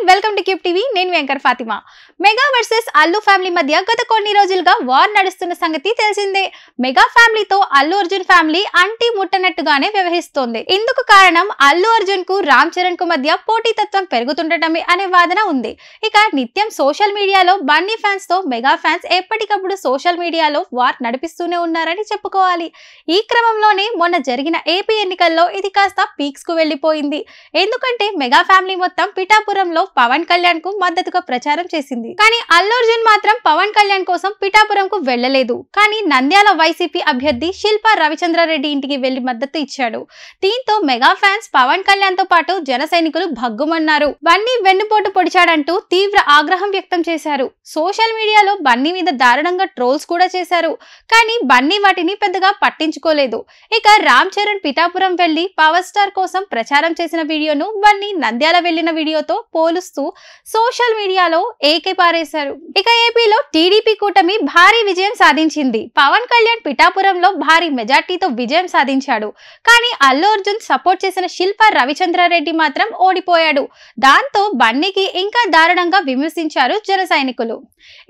Welcome to cube TV. నేను వెంకర్ Fatima. Mega versus Allu family మధ్య గత కొన్ని రోజులుగా వార్ నడుస్తున్న సంగతి తెలిసిందే. మెగా ఫ్యామిలీతో అల్లు అర్జున్ ఫ్యామిలీ అంటి ముట్టనట్టుగానే వ్యవహరిస్తోంది. ఇందుకు కారణం అల్లు అర్జున్ కు రామ్ చరణ్ కు మధ్య పోటీతత్వం పెరుగుతుండటమే అనే వాదన ఉంది. ఇక నిత్యం సోషల్ మీడియాలో బన్నీ ఫ్యాన్స్ తో మెగా ఫ్యాన్స్ ఎప్పటికప్పుడు సోషల్ మీడియాలో వార్ నడిపిస్తూనే ఉన్నారని చెప్పుకోవాలి. ఈ క్రమంలోనే మొన్న జరిగిన ఏపీ ఎన్నికల్లో ఇది కాస్త పీక్స్ కు వెళ్లిపోయింది. ఎందుకంటే మెగా ఫ్యామిలీ మొత్తం పిఠాపురంలో పవన్ కళ్యాణ్ కు మద్దతుగా ప్రచారం చేసింది. కానీ అల్లు అర్జున్ మాత్రం పవన్ కళ్యాణ్ కోసం పిఠాపురం కు వెళ్లలేదు. కానీ నంద్యాల వైసీపీ అభ్యర్థి శిల్పా రవిచంద్రారెడ్డి ఇంటికి వెళ్లి మద్దతు ఇచ్చాడు. దీంతో మెగా ఫ్యాన్స్ పవన్ కళ్యాణ్ తో పాటు జన సైనికులు భగ్గుమన్నారు. బన్నీ వెన్నుపోటు పొడిచాడంటూ తీవ్ర ఆగ్రహం వ్యక్తం చేశారు. సోషల్ మీడియాలో బన్నీ మీద దారుణంగా ట్రోల్స్ కూడా చేశారు. కానీ బన్నీ వాటిని పెద్దగా పట్టించుకోలేదు. ఇక రామ్ చరణ్ పిఠాపురం వెళ్లి పవర్ స్టార్ కోసం ప్రచారం చేసిన వీడియోను బన్నీ నంద్యాల వెళ్లిన వీడియోతో పోలుస్తూ సోషల్ మీడియాలో ఏకేపారేశారు. ఇక ఏపీలో టీడీపీ కూటమి భారీ విజయం సాధించింది. పవన్ కళ్యాణ్ పిఠాపురంలో భారీ మెజార్టీతో విజయం సాధించాడు. కానీ అల్లు అర్జున్ సపోర్ట్ చేసిన శిల్పా రవిచంద్రారెడ్డి మాత్రం ఓడిపోయాడు. దాంతో బన్నీకి ఇంకా దారుణంగా విమర్శించారు జన సైనికులు.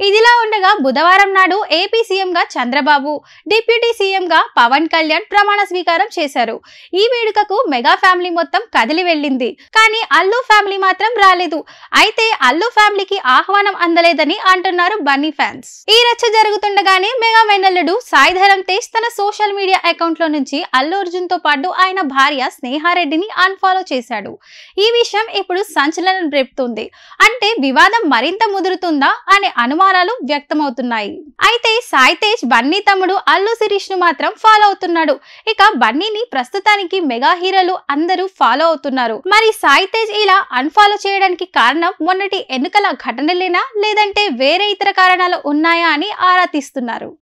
ఇదిలా ఉండగా బుధవారం నాడు ఏపీ సీఎంగా చంద్రబాబు, డిప్యూటీ సీఎంగా పవన్ కళ్యాణ్ ప్రమాణ స్వీకారం చేశారు. ఈ వేడుకకు మెగా ఫ్యామిలీ మొత్తం కదిలి వెళ్ళింది. కానీ అల్లు ఫ్యామిలీ మాత్రం రాలేదు. అయితే అల్లు ఫ్యామిలీకి ఆహ్వానం అందలేదని అంటున్నారు బన్నీ ఫ్యాన్స్. ఈ రచ్చ జరుగుతుండగానే మెగా మేనల్లుడు సాయి ధరమ్ తేజ్ తన సోషల్ మీడియా అకౌంట్ లో నుంచి అల్లు అర్జున్ తో పాటు ఆయన భార్య స్నేహారెడ్డిని అన్ఫాలో చేశాడు. ఈ విషయం ఇప్పుడు సంచలనం రేపుతుంది. అంటే వివాదం మరింత ముదురుతుందా అనే అనుమానాలు వ్యక్తమవుతున్నాయి. అయితే సాయి తేజ్ బన్నీ తమ్ముడు అల్లు శిరీష్ ను మాత్రం ఫాలో అవుతున్నాడు. ఇక బన్నీని ప్రస్తుతానికి మెగా హీరోలు అందరూ ఫాలో అవుతున్నారు. మరి సాయి తేజ్ ఇలా అన్ఫాలో చేయడానికి కారణం మొన్నటి ఎన్నికల ఘటనలేనా లేదంటే వేరే ఇతర కారణాలు ఉన్నాయా అని ఆరా తీస్తున్నారు.